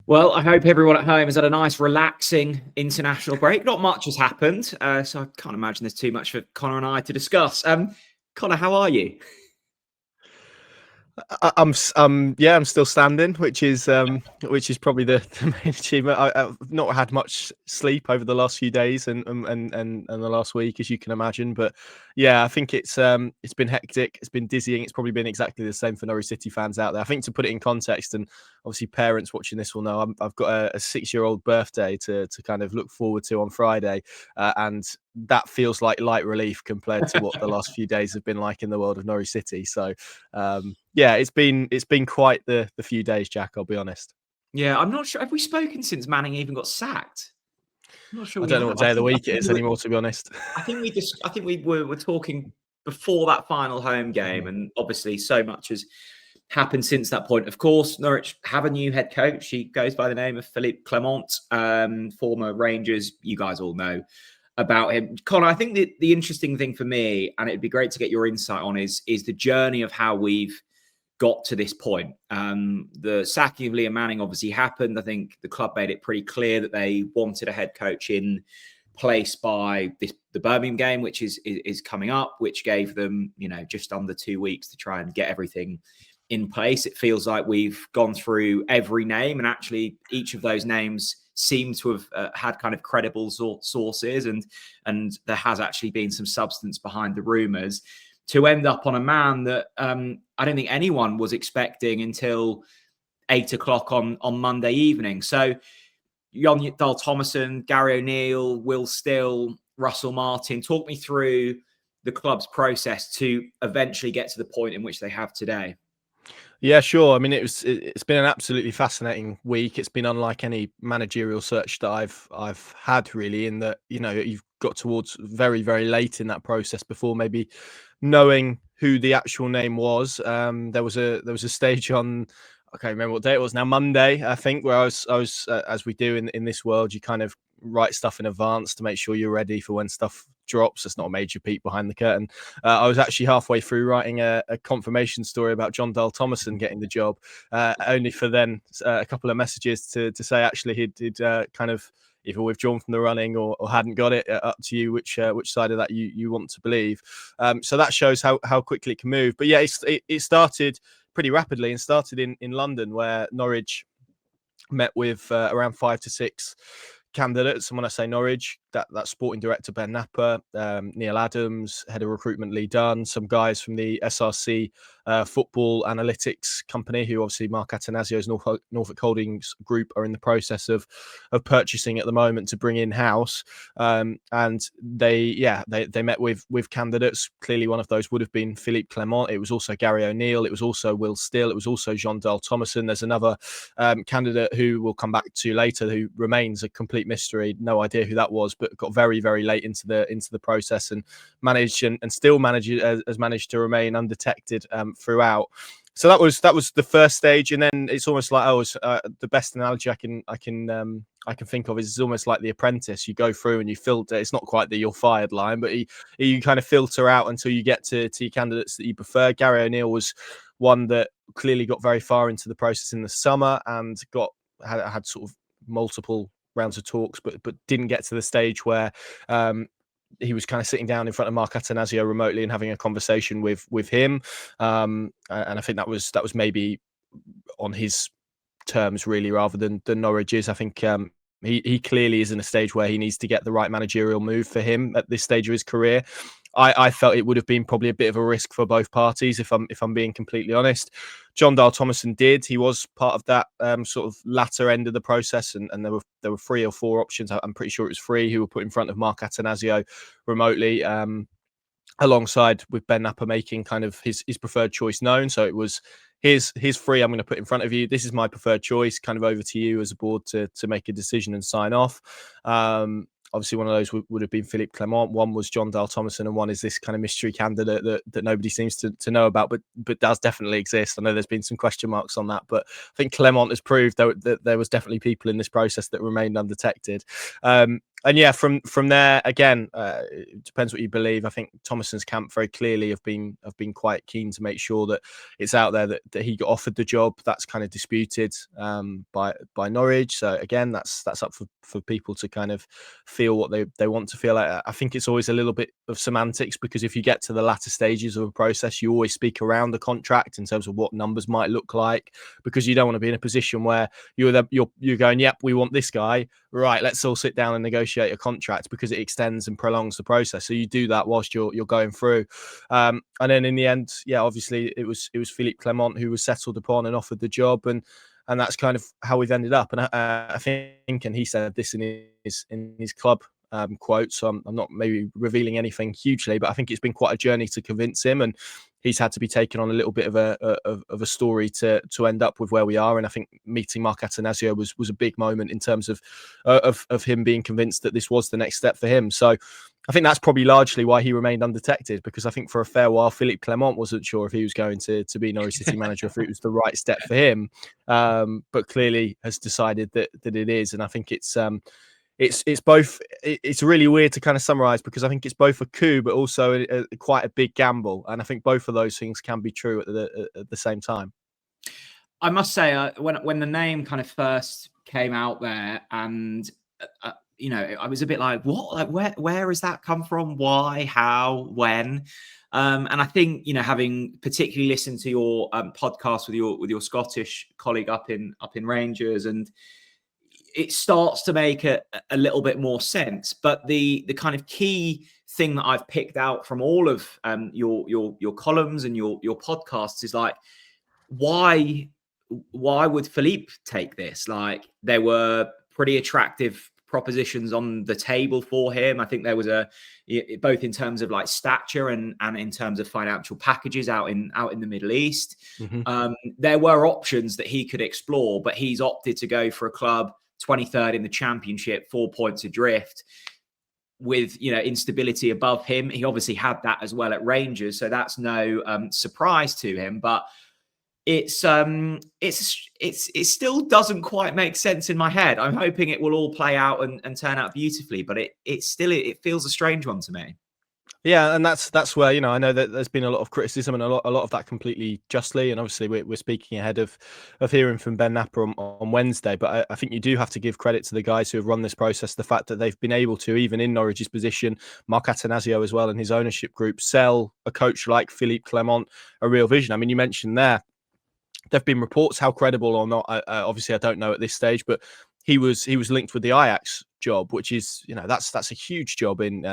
Well, I hope everyone at home has had a nice, relaxing international break. Not much has happened, so I can't imagine there's too much for Connor and I to discuss. Connor, how are you? I'm still standing, which is probably the main achievement. I've not had much sleep over the last few days and the last week, as you can imagine. But yeah, I think it's been hectic. It's been dizzying. It's probably been exactly the same for Norwich City fans out there. I think, to put it in context, and obviously parents watching this will know, I've got a 6-year-old birthday to kind of look forward to on Friday, and that feels like light relief compared to what the last few days have been like in the world of Norwich City. So yeah, it's been quite the few days, Jack. I'll be honest. Yeah, I'm not sure. Have we spoken since Manning even got sacked? I'm not sure I we don't know have. what day of the week it is anymore, to be honest. I think we were talking before that final home game, and obviously so much has happened since that point. Of course, Norwich have a new head coach. He goes by the name of Philippe Clement, former Rangers. You guys all know about him. Connor, I think the interesting thing for me, and it'd be great to get your insight on, is the journey of how we've got to this point. The sacking of Liam Manning obviously happened. I think the club made it pretty clear that they wanted a head coach in place by the Birmingham game, which is coming up, which gave them, just under 2 weeks to try and get everything in place. It feels like we've gone through every name, and actually each of those names seem to have had kind of credible sources, and there has actually been some substance behind the rumours, to end up on a man that I don't think anyone was expecting until 8 o'clock on Monday evening. So Jon Dahl Tomasson, Gary O'Neill, Will Still, Russell Martin, talk me through the club's process to eventually get to the point in which they have today. Yeah, sure. I mean, it's been an absolutely fascinating week. It's been unlike any managerial search that I've had, really, in that, you've got towards very, very late in that process before maybe knowing who the actual name was. There was a stage on, I can't remember what day it was now, Monday, I think, where I was as we do in this world, you kind of write stuff in advance to make sure you're ready for when stuff drops. It's not a major peek behind the curtain. I was actually halfway through writing a confirmation story about Jon Dahl Tomasson getting the job, only for then a couple of messages to say actually he'd kind of either withdrawn from the running or hadn't got it. Up to you which side of that you want to believe. So that shows how quickly it can move. But yeah, it started pretty rapidly and started in London, where Norwich met with around 5 to 6 candidates. And when I say Norwich, that's sporting director Ben Napper, Neil Adams, head of recruitment Lee Dunn, some guys from the SRC football analytics company, who obviously Mark Attanasios Norfolk Holdings Group are in the process of purchasing at the moment to bring in house. And they met with candidates. Clearly, one of those would have been Philippe Clement. It was also Gary O'Neill. It was also Will Still. It was also Jon Dahl Tomasson. There's another candidate who we'll come back to later, who remains a complete mystery. No idea who that was, but got very, very late into the process and managed has managed to remain undetected throughout. So that was the first stage, and then it's almost like the best analogy I can think of is it's almost like The Apprentice. You go through and you filter. It's not quite the "you're fired" line, but you kind of filter out until you get to your candidates that you prefer. Gary O'Neill was one that clearly got very far into the process in the summer and had sort of multiple rounds of talks, but didn't get to the stage where he was kind of sitting down in front of Mark Attanasio remotely and having a conversation with him. And I think that was maybe on his terms, really, rather than Norwich's. I think he clearly is in a stage where he needs to get the right managerial move for him at this stage of his career. I felt it would have been probably a bit of a risk for both parties, if I'm being completely honest. Jon Dahl Tomasson did. He was part of that sort of latter end of the process, and there were 3 or 4 options. I'm pretty sure it was 3 who were put in front of Mark Attanasio remotely, alongside with Ben Napper making kind of his preferred choice known. So it was here's 3 I'm going to put in front of you. This is my preferred choice. Kind of over to you as a board to make a decision and sign off. Obviously, one of those would have been Philippe Clement. One was Jon Dahl Tomasson, and one is this kind of mystery candidate that nobody seems to know about, but does definitely exist. I know there's been some question marks on that, but I think Clement has proved that there was definitely people in this process that remained undetected. And yeah, from there again, it depends what you believe. I think Thomason's camp very clearly have been quite keen to make sure that it's out there that he got offered the job. That's kind of disputed by Norwich. So again, that's up for people to kind of feel what they want to feel. I think it's always a little bit of semantics, because if you get to the latter stages of a process, you always speak around the contract in terms of what numbers might look like, because you don't want to be in a position where you're going, yep, we want this guy, right, let's all sit down and negotiate a contract, because it extends and prolongs the process. So you do that whilst you're going through. And then in the end, yeah, obviously it was Philippe Clement who was settled upon and offered the job, and that's kind of how we've ended up. And I think, and he said this in his club quote, so I'm not maybe revealing anything hugely, but I think it's been quite a journey to convince him, and he's had to be taken on a little bit of a story to end up with where we are. And I think meeting Marc Attanasio was a big moment in terms of him being convinced that this was the next step for him. So I think that's probably largely why he remained undetected, because I think for a fair while Philippe Clement wasn't sure if he was going to be Norwich City manager, if it was the right step for him, but clearly has decided that it is. And I think it's both. It's really weird to kind of summarize, because I think it's both a coup, but also quite a big gamble. And I think both of those things can be true at the same time. I must say, when the name kind of first came out there, and I was a bit like, what? Like, where has that come from? Why? How? When? And I think, having particularly listened to your podcast with your Scottish colleague up in Rangers, and it starts to make a little bit more sense. But the kind of key thing that I've picked out from all of your columns and your podcasts is like, why would Philippe take this? Like, there were pretty attractive propositions on the table for him. I think there was both in terms of like stature and in terms of financial packages out in the Middle East. Mm-hmm. There were options that he could explore, but he's opted to go for a club 23rd in the Championship, 4 points adrift, with instability above him. He obviously had that as well at Rangers, so that's no surprise to him. But it still doesn't quite make sense in my head. I'm hoping it will all play out and turn out beautifully, but it feels a strange one to me. Yeah, and that's where I know that there's been a lot of criticism, and a lot of that completely justly. And obviously, we're speaking ahead of hearing from Ben Napper on Wednesday. But I think you do have to give credit to the guys who have run this process. The fact that they've been able to, even in Norwich's position, Marc Attanasio as well and his ownership group, sell a coach like Philippe Clement a real vision. I mean, you mentioned there have been reports, how credible or not, obviously I don't know at this stage, but he was linked with the Ajax job, which is that's a huge job in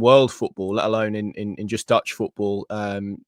world football, let alone in just Dutch football.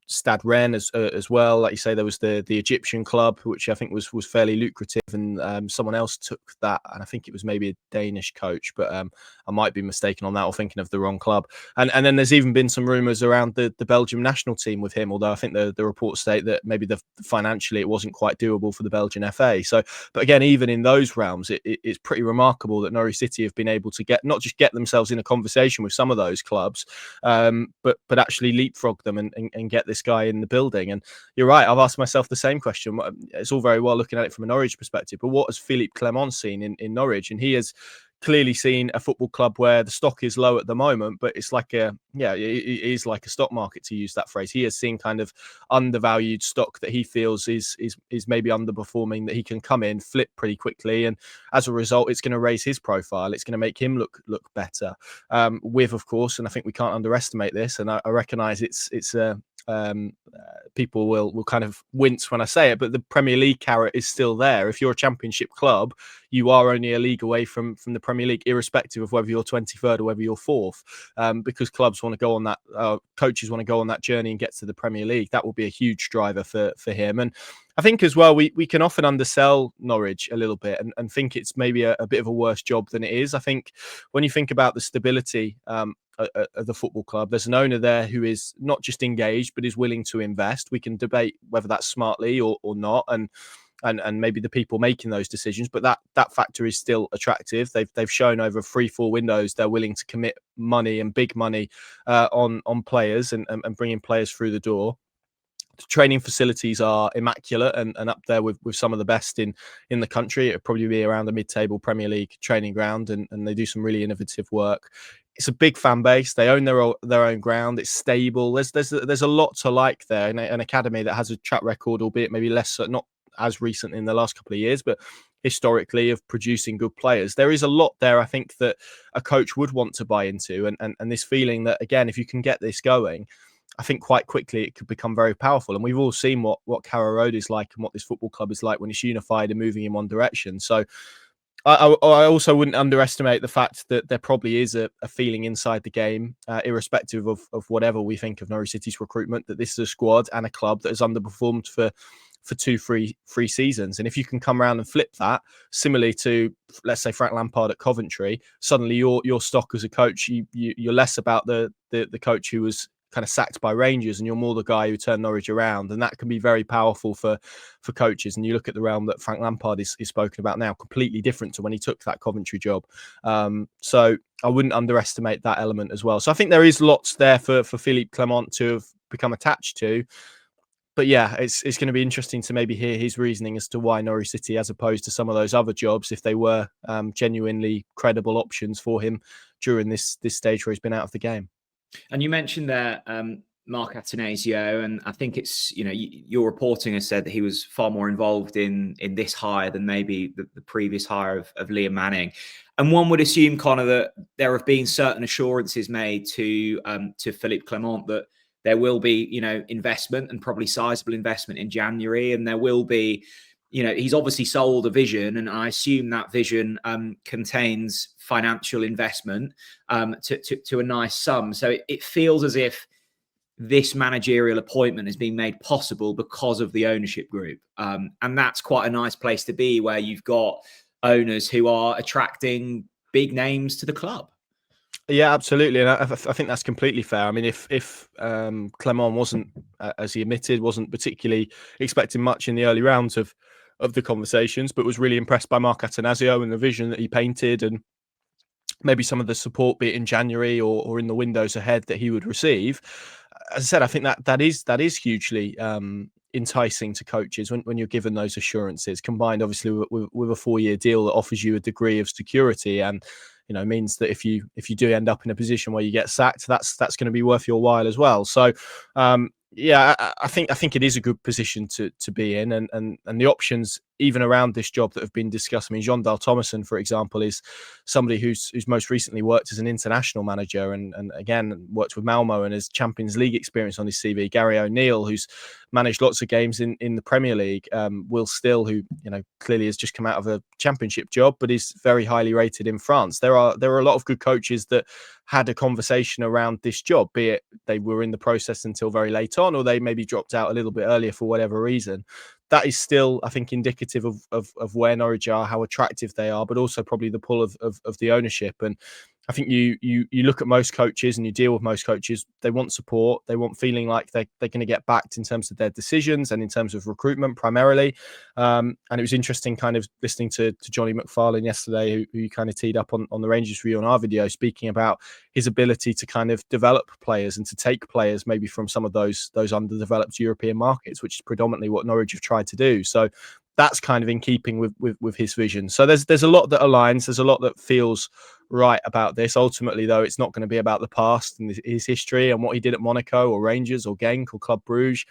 Stade Rennes as well, like you say, there was the Egyptian club, which I think was fairly lucrative, and someone else took that, and I think it was maybe a Danish coach, but I might be mistaken on that or thinking of the wrong club. And then there's even been some rumours around the Belgium national team with him, although I think the reports state that maybe financially it wasn't quite doable for the Belgian FA. So, but again, even in those realms, it's pretty remarkable that Norwich City have been able to not just get themselves in a conversation with some of those clubs, but actually leapfrog them and get this guy in the building. And you're right, I've asked myself the same question. It's all very well looking at it from a Norwich perspective, but what has Philippe Clement seen in Norwich? And he has clearly seen a football club where the stock is low at the moment, but it's like it is like a stock market, to use that phrase. He has seen kind of undervalued stock that he feels is maybe underperforming, that he can come in, flip pretty quickly, and as a result, it's going to raise his profile. It's going to make him look better. With, of course, and I think we can't underestimate this, and I recognise it's people will kind of wince when I say it, but the Premier League carrot is still there. If you're a Championship club, you are only a league away from the Premier League, irrespective of whether you're 23rd or whether you're 4th, because clubs want to go on that, coaches want to go on that journey and get to the Premier League. That will be a huge driver for him. And I think as well, we can often undersell Norwich a little bit and think it's maybe a bit of a worse job than it is. I think when you think about the stability of the football club, there's an owner there who is not just engaged, but is willing to invest. We can debate whether that's smartly or not, and maybe the people making those decisions, but that factor is still attractive. They've shown over 3-4 windows they're willing to commit money and big money on players and bringing players through the door. training facilities are immaculate and up there with some of the best in the country. It would probably be around a mid-table Premier League training ground, and they do some really innovative work. It's a big fan base. They own their own ground. It's stable. There's a lot to like there. And an academy that has a track record, albeit maybe less, not as recent in the last couple of years, but historically of producing good players. There is a lot there, I think, that a coach would want to buy into. And this feeling that, again, if you can get this going, I think quite quickly it could become very powerful. And we've all seen what Carrow Road is like and what this football club is like when it's unified and moving in one direction. So I also wouldn't underestimate the fact that there probably is a feeling inside the game, irrespective of whatever we think of Norwich City's recruitment, that this is a squad and a club that has underperformed for 2-3 seasons. And if you can come around and flip that, similarly to, let's say, Frank Lampard at Coventry, suddenly your stock as a coach, you're less about the coach who was kind of sacked by Rangers, and you're more the guy who turned Norwich around, and that can be very powerful for coaches. And you look at the realm that Frank Lampard is spoken about now, completely different to when he took that Coventry job. So I wouldn't underestimate that element as well. So I think there is lots there for Philippe Clement to have become attached to. But yeah, it's going to be interesting to maybe hear his reasoning as to why Norwich City, as opposed to some of those other jobs, if they were genuinely credible options for him during this stage where he's been out of the game. And you mentioned there Mark Atanasio, and I think it's, your reporting has said that he was far more involved in this hire than maybe the previous hire of Liam Manning. And one would assume, Connor, that there have been certain assurances made to Philippe Clement that there will be, investment, and probably sizable investment in January, and there will be, he's obviously sold a vision, and I assume that vision contains financial investment to a nice sum. So it feels as if this managerial appointment is being made possible because of the ownership group. And that's quite a nice place to be, where you've got owners who are attracting big names to the club. Yeah, absolutely. And I think that's completely fair. I mean, if Clement wasn't, as he admitted, wasn't particularly expecting much in the early rounds of the conversations, but was really impressed by Mark Atanasio and the vision that he painted, and maybe some of the support, be it in January or in the windows ahead, that he would receive. As I said, I think that is hugely enticing to coaches when you're given those assurances, combined obviously with a 4-year deal that offers you a degree of security, and means that if you do end up in a position where you get sacked, that's going to be worth your while as well. So yeah, I think it is a good position to be in, and the options even around this job that have been discussed. I mean, Jean Dahl Thomason, for example, is somebody who's most recently worked as an international manager, and again worked with Malmo and has Champions League experience on his CV. Gary O'Neill, who's managed lots of games in the Premier League. Will Still, who clearly has just come out of a Championship job, but is very highly rated in France. There are a lot of good coaches that had a conversation around this job, be it they were in the process until very late on, or they maybe dropped out a little bit earlier for whatever reason. That is still, I think, indicative of where Norwich are, how attractive they are, but also probably the pull of the ownership. And I think you look at most coaches and you deal with most coaches, they want support. They want feeling like they're going to get backed in terms of their decisions and in terms of recruitment primarily. And it was interesting kind of listening to Johnny McFarlane yesterday, who kind of teed up on the Rangers Review on our video, speaking about his ability to kind of develop players and to take players maybe from some of those underdeveloped European markets, which is predominantly what Norwich have tried to do. So that's kind of in keeping with his vision. So there's a lot that aligns. There's a lot that feels right about this. Ultimately, though, it's not going to be about the past and his history and what he did at Monaco or Rangers or Genk or Club Brugge.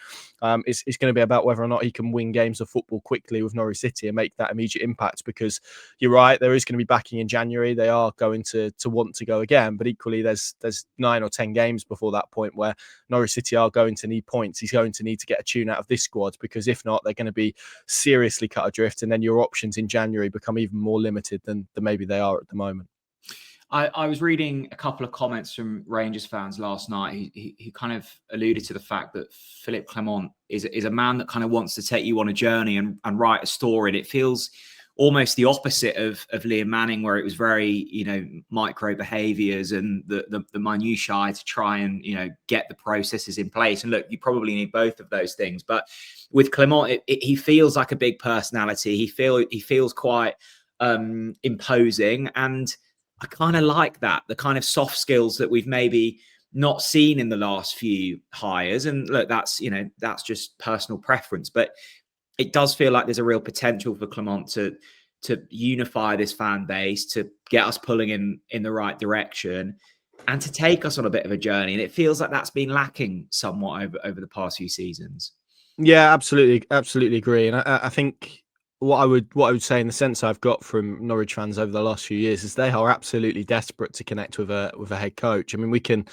It's going to be about whether or not he can win games of football quickly with Norwich City and make that immediate impact, because you're right, there is going to be backing in January. They are going to want to go again, but equally there's 9 or 10 games before that point where Norwich City are going to need points. He's going to need to get a tune out of this squad, because if not, they're going to be seriously cut adrift, and then your options in January become even more limited than maybe they are at the moment. I was reading a couple of comments from Rangers fans last night who kind of alluded to the fact that Philippe Clement is a man that kind of wants to take you on a journey and write a story. And it feels almost the opposite of Liam Manning, where it was very, micro behaviors and the minutiae to try and, get the processes in place. And look, you probably need both of those things. But with Clement, he feels like a big personality. He feels quite imposing, and I kind of like that, the kind of soft skills that we've maybe not seen in the last few hires. And look, that's, you know, that's just personal preference, but it does feel like there's a real potential for Clement to unify this fan base, to get us pulling in the right direction, and to take us on a bit of a journey. And it feels like that's been lacking somewhat over the past few seasons. Yeah, absolutely agree. And I think what I would say, in the sense I've got from Norwich fans over the last few years, is they are absolutely desperate to connect with a head coach. I mean, we can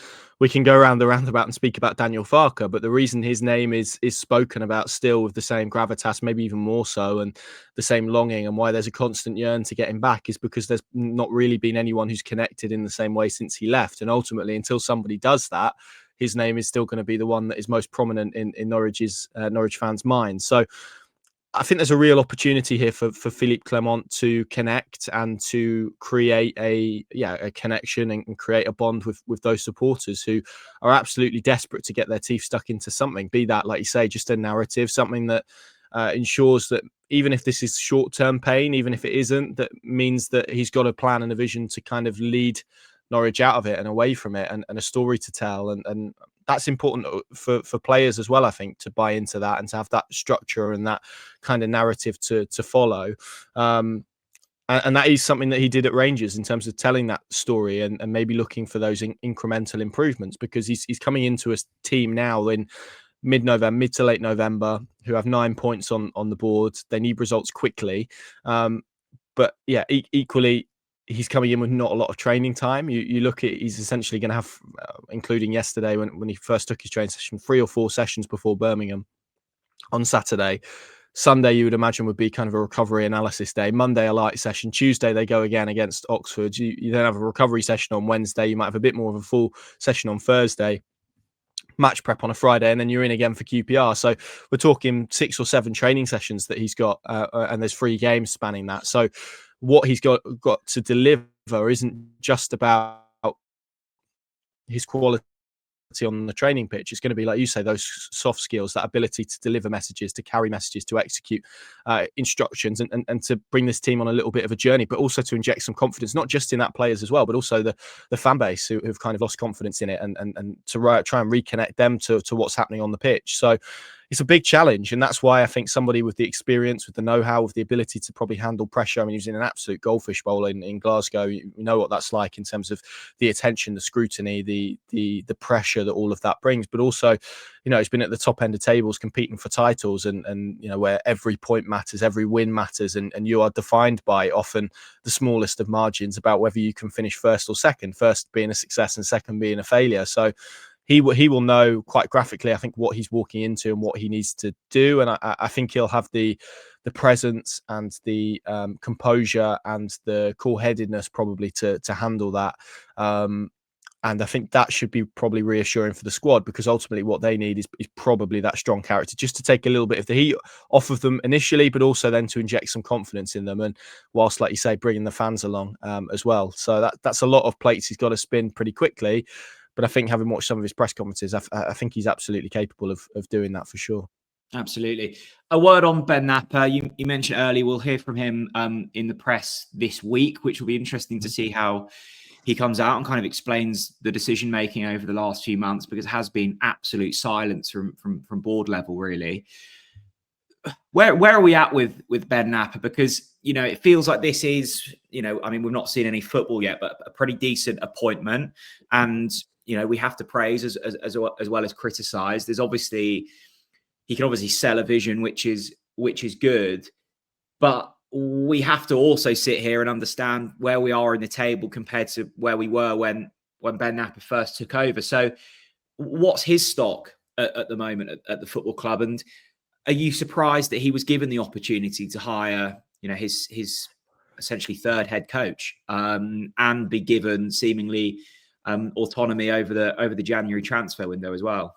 go around the roundabout and speak about Daniel Farke, but the reason his name is spoken about still with the same gravitas, maybe even more so, and the same longing, and why there's a constant yearn to get him back, is because there's not really been anyone who's connected in the same way since he left. And ultimately, until somebody does that, his name is still going to be the one that is most prominent in Norwich fans' minds. So I think there's a real opportunity here for Philippe Clement to connect and to create a connection and create a bond with those supporters who are absolutely desperate to get their teeth stuck into something, be that, like you say, just a narrative, something that ensures that even if this is short-term pain, even if it isn't, that means that he's got a plan and a vision to kind of lead Norwich out of it and away from it, and a story to tell. And that's important for players as well, I think, to buy into that and to have that structure and that kind of narrative to follow. And that is something that he did at Rangers, in terms of telling that story and maybe looking for those incremental improvements, because he's coming into a team now in mid to late November, who have 9 points on the board. They need results quickly. But yeah, equally, he's coming in with not a lot of training time. You look at, he's essentially going to have, including yesterday when he first took his training session, 3 or 4 sessions before Birmingham on Saturday. Sunday, you would imagine, would be kind of a recovery analysis day. Monday, a light session. Tuesday, they go again against Oxford. You then have a recovery session on Wednesday. You might have a bit more of a full session on Thursday. Match prep on a Friday, and then you're in again for QPR. So we're talking 6 or 7 training sessions that he's got, and there's 3 games spanning that. So what he's got to deliver isn't just about his quality on the training pitch. It's going to be, like you say, those soft skills, that ability to deliver messages, to carry messages, to execute instructions, and to bring this team on a little bit of a journey, but also to inject some confidence, not just in that players as well, but also the fan base who've kind of lost confidence in it, and to try and reconnect them to what's happening on the pitch. So it's a big challenge, and that's why I think somebody with the experience, with the know-how, with the ability to probably handle pressure. I mean, he was in an absolute goldfish bowl in Glasgow. You know what that's like in terms of the attention, the scrutiny, the pressure that all of that brings. But also, you know, he's been at the top end of tables competing for titles, and you know, where every point matters, every win matters, and you are defined by often the smallest of margins about whether you can finish first or second, first being a success and second being a failure. So he will know quite graphically, I think, what he's walking into and what he needs to do. And I think he'll have the presence and the composure and the cool-headedness probably to handle that. And I think that should be probably reassuring for the squad, because ultimately what they need is probably that strong character, just to take a little bit of the heat off of them initially, but also then to inject some confidence in them. And whilst, like you say, bringing the fans along as well. So that's a lot of plates he's got to spin pretty quickly. But I think, having watched some of his press conferences, I think he's absolutely capable of doing that for sure. Absolutely. A word on Ben Napper. You mentioned earlier, we'll hear from him in the press this week, which will be interesting to see how he comes out and kind of explains the decision making over the last few months, because it has been absolute silence from board level, really. Where are we at with Ben Napper? Because, you know, it feels like this is, you know, I mean, we've not seen any football yet, but a pretty decent appointment. And, you know, we have to praise as well as criticize. There's obviously, he can obviously sell a vision, which is good, but we have to also sit here and understand where we are in the table compared to where we were when Ben Napper first took over. So what's his stock at the moment at the football club? And are you surprised that he was given the opportunity to hire, you know, his essentially third head coach, and be given seemingly autonomy over the January transfer window as well?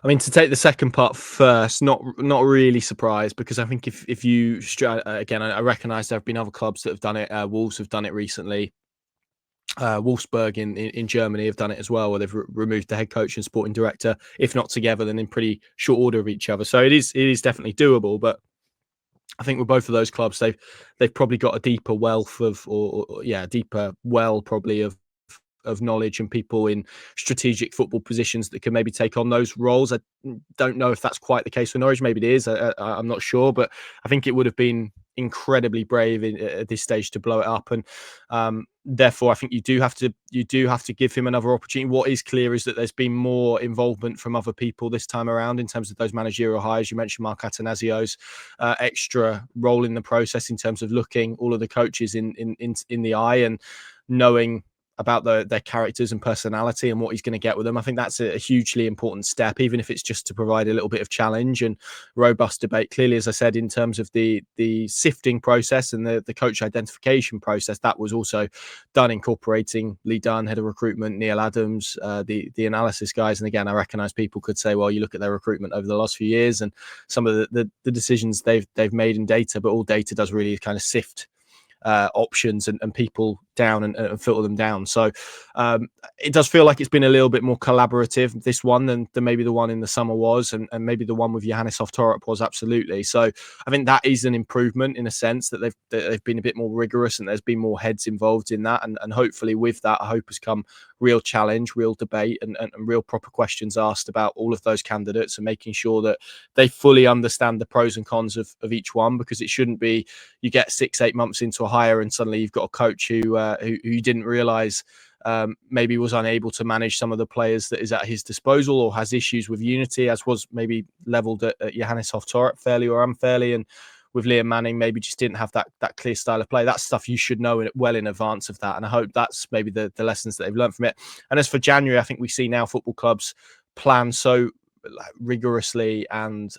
I mean, to take the second part first, not really surprised, because I think if you again, I recognise there have been other clubs that have done it. Wolves have done it recently. Wolfsburg in Germany have done it as well, where they've removed the head coach and sporting director, if not together, then in pretty short order of each other. So it is definitely doable. But I think with both of those clubs, they've probably got a deeper wealth of, deeper well probably of of knowledge and people in strategic football positions that can maybe take on those roles. I don't know if that's quite the case for Norwich. Maybe it is. I'm not sure, but I think it would have been incredibly brave at this stage to blow it up, and therefore I think you do have to give him another opportunity. What is clear is that there's been more involvement from other people this time around in terms of those managerial hires. You mentioned Mark Atanasio's extra role in the process in terms of looking all of the coaches in the eye and knowing about their characters and personality and what he's going to get with them. I think that's a hugely important step, even if it's just to provide a little bit of challenge and robust debate. Clearly, as I said, in terms of the sifting process and the coach identification process, that was also done incorporating Lee Dunn, head of recruitment, Neil Adams, the analysis guys. And again, I recognise people could say, well, you look at their recruitment over the last few years and some of the decisions they've made in data, but all data does really kind of sift options and people down and filter them down. So it does feel like it's been a little bit more collaborative, this one, than maybe the one in the summer was, and maybe the one with Johannes Hoftorp was, absolutely. So I think that is an improvement in a sense, that they've been a bit more rigorous and there's been more heads involved in that. And hopefully with that, I hope has come real challenge, real debate and real proper questions asked about all of those candidates and making sure that they fully understand the pros and cons of each one, because it shouldn't be you get 6-8 months into a hire and suddenly you've got a coach who you didn't realise maybe was unable to manage some of the players that is at his disposal, or has issues with unity, as was maybe levelled at Johannes Hoftorp fairly or unfairly, and with Liam Manning maybe just didn't have that clear style of play. That's stuff you should know well in advance of that, and I hope that's maybe the lessons that they've learned from it. And as for January, I think we see now football clubs plan so rigorously and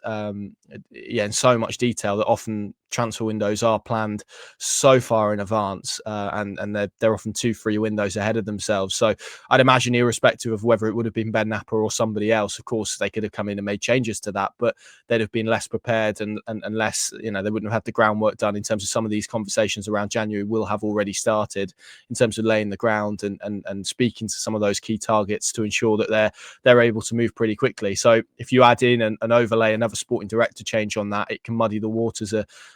in so much detail that often transfer windows are planned so far in advance, and they're often 2-3 windows ahead of themselves. So I'd imagine, irrespective of whether it would have been Ben Napper or somebody else, of course they could have come in and made changes to that, but they'd have been less prepared and less, they wouldn't have had the groundwork done in terms of some of these conversations around January will have already started in terms of laying the ground and speaking to some of those key targets to ensure that they're able to move pretty quickly. So if you add in and overlay another sporting director change on that, it can muddy the waters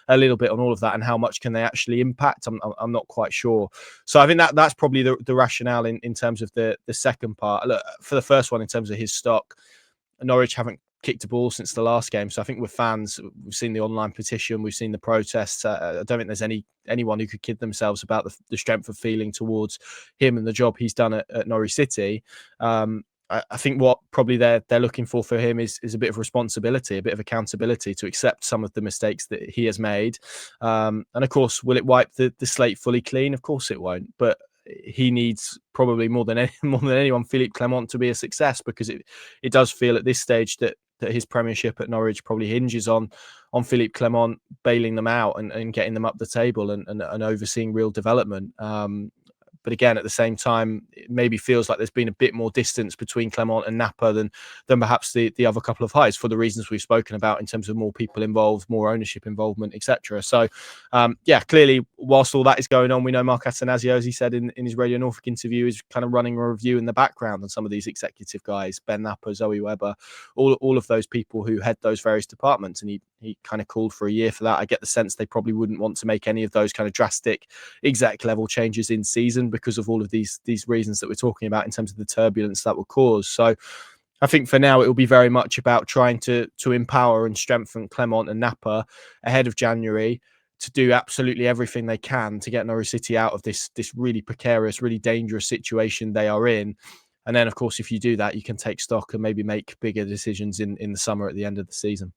a little bit on all of that, and how much can they actually impact? I'm not quite sure. So I think that's probably the rationale in terms of the second part. Look, for the first one, in terms of his stock, Norwich haven't kicked a ball since the last game. So I think with fans, we've seen the online petition, we've seen the protests. I don't think there's anyone who could kid themselves about the strength of feeling towards him and the job he's done at Norwich City. I think what probably they're looking for him is a bit of responsibility, a bit of accountability to accept some of the mistakes that he has made. And of course, will it wipe the slate fully clean? Of course it won't. But he needs probably more than anyone Philippe Clement to be a success, because it does feel at this stage that his premiership at Norwich probably hinges on Philippe Clement bailing them out and getting them up the table and overseeing real development. But again, at the same time, it maybe feels like there's been a bit more distance between Clement and Napper than perhaps the other couple of hires, for the reasons we've spoken about in terms of more people involved, more ownership involvement, etc. So, clearly, whilst all that is going on, we know Mark Attanasio, as he said in his Radio Norfolk interview, is kind of running a review in the background on some of these executive guys, Ben Napper, Zoe Webber, all of those people who head those various departments. And he kind of called for a year for that. I get the sense they probably wouldn't want to make any of those kind of drastic exec level changes in season, because of all of these reasons that we're talking about in terms of the turbulence that will cause. So I think for now it will be very much about trying to empower and strengthen Clement and Napper ahead of January to do absolutely everything they can to get Norwich City out of this really precarious, really dangerous situation they are in. And then, of course, if you do that, you can take stock and maybe make bigger decisions in the summer at the end of the season.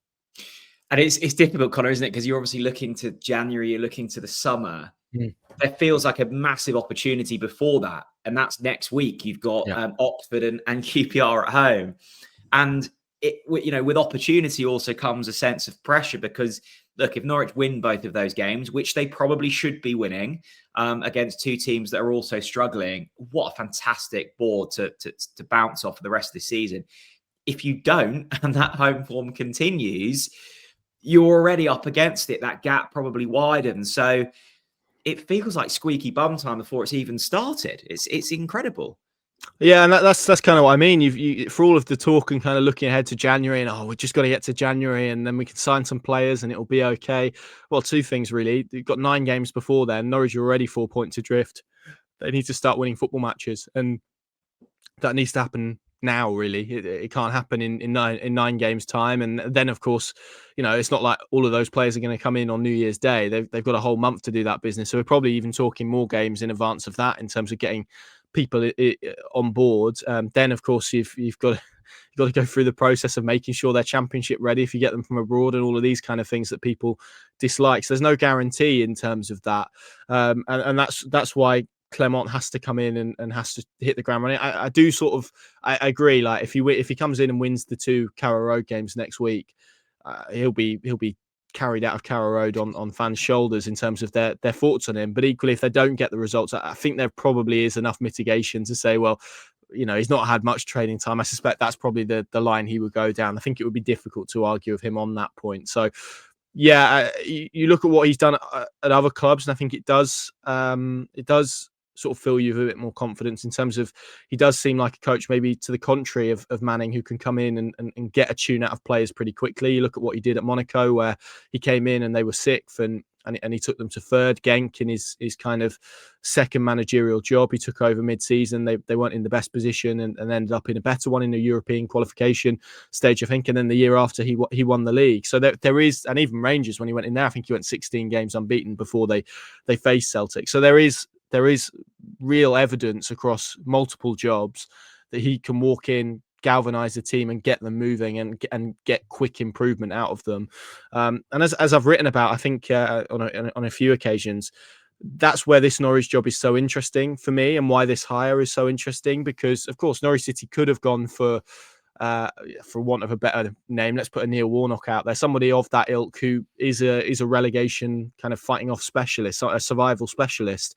And it's difficult, Connor, isn't it? Because you're obviously looking to January, you're looking to the summer. There feels like a massive opportunity before that, and that's next week. You've got Oxford and QPR at home, and with opportunity also comes a sense of pressure, because look, if Norwich win both of those games, which they probably should be winning against two teams that are also struggling, what a fantastic board to bounce off for the rest of the season. If you don't, and that home form continues, you're already up against it. That gap probably widens. So it feels like squeaky bum time before it's even started. It's incredible. Yeah, and that's kind of what I mean. You for all of the talk and kind of looking ahead to January, and we've just got to get to January and then we can sign some players and it'll be okay. Well, two things really. You've got 9 games before then. Norwich are already 4 points adrift. They need to start winning football matches, and that needs to happen now. Really, it can't happen in 9 games time. And then, of course, it's not like all of those players are going to come in on New Year's Day. They've got a whole month to do that business. So we're probably even talking more games in advance of that in terms of getting people on board. Then, of course, you've got to go through the process of making sure they're championship ready if you get them from abroad, and all of these kind of things that people dislike. So there's no guarantee in terms of that, and that's why Clement has to come in and has to hit the ground running. I do I agree. Like if he comes in and wins the 2 Carrow Road games next week, he'll be carried out of Carrow Road on fans' shoulders in terms of their thoughts on him. But equally, if they don't get the results, I think there probably is enough mitigation to say, well, he's not had much training time. I suspect that's probably the line he would go down. I think it would be difficult to argue with him on that point. So, yeah, you look at what he's done at other clubs, and I think it does sort of fill you with a bit more confidence in terms of he does seem like a coach maybe to the contrary of Manning, who can come in and get a tune out of players pretty quickly. You look at what he did at Monaco, where he came in and they were 6th and he took them to 3rd. Genk in his kind of second managerial job, he took over mid-season. They weren't in the best position and ended up in a better one in the European qualification stage, I think. And then the year after he won the league. So there is, and even Rangers, when he went in there, I think he went 16 games unbeaten before they faced Celtic. So there is real evidence across multiple jobs that he can walk in, galvanize the team and get them moving and get quick improvement out of them. And as I've written about, I think on a few occasions, that's where this Norwich job is so interesting for me, and why this hire is so interesting, because of course Norwich City could have gone for want of a better name, let's put a Neil Warnock out there, somebody of that ilk who is a relegation kind of fighting off specialist, a survival specialist.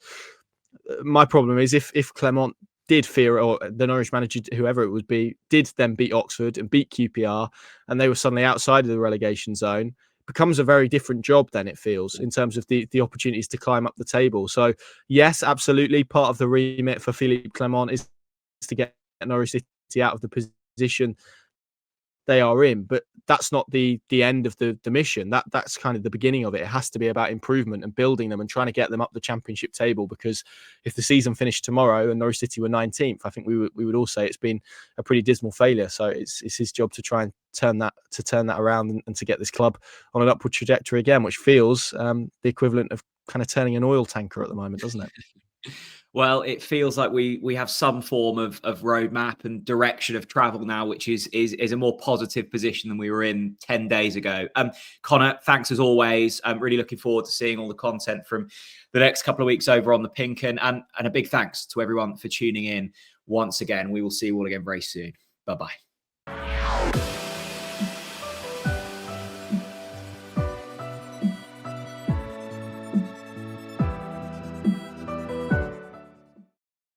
My problem is if Clement did fear, or the Norwich manager, whoever it would be, did then beat Oxford and beat QPR, and they were suddenly outside of the relegation zone, becomes a very different job then, it feels, in terms of the opportunities to climb up the table. So yes, absolutely, part of the remit for Philippe Clement is to get Norwich City out of the position they are in, but that's not the end of the mission. That's kind of the beginning of it. It has to be about improvement and building them and trying to get them up the championship table, because if the season finished tomorrow and Norwich City were 19th, I think we would all say it's been a pretty dismal failure. So it's his job to try and turn that around and to get this club on an upward trajectory again, which feels the equivalent of kind of turning an oil tanker at the moment, doesn't it? Well, it feels like we have some form of roadmap and direction of travel now, which is a more positive position than we were in 10 days ago. Connor, thanks as always. I'm really looking forward to seeing all the content from the next couple of weeks over on the PinkUn, and a big thanks to everyone for tuning in once again. We will see you all again very soon. Bye-bye.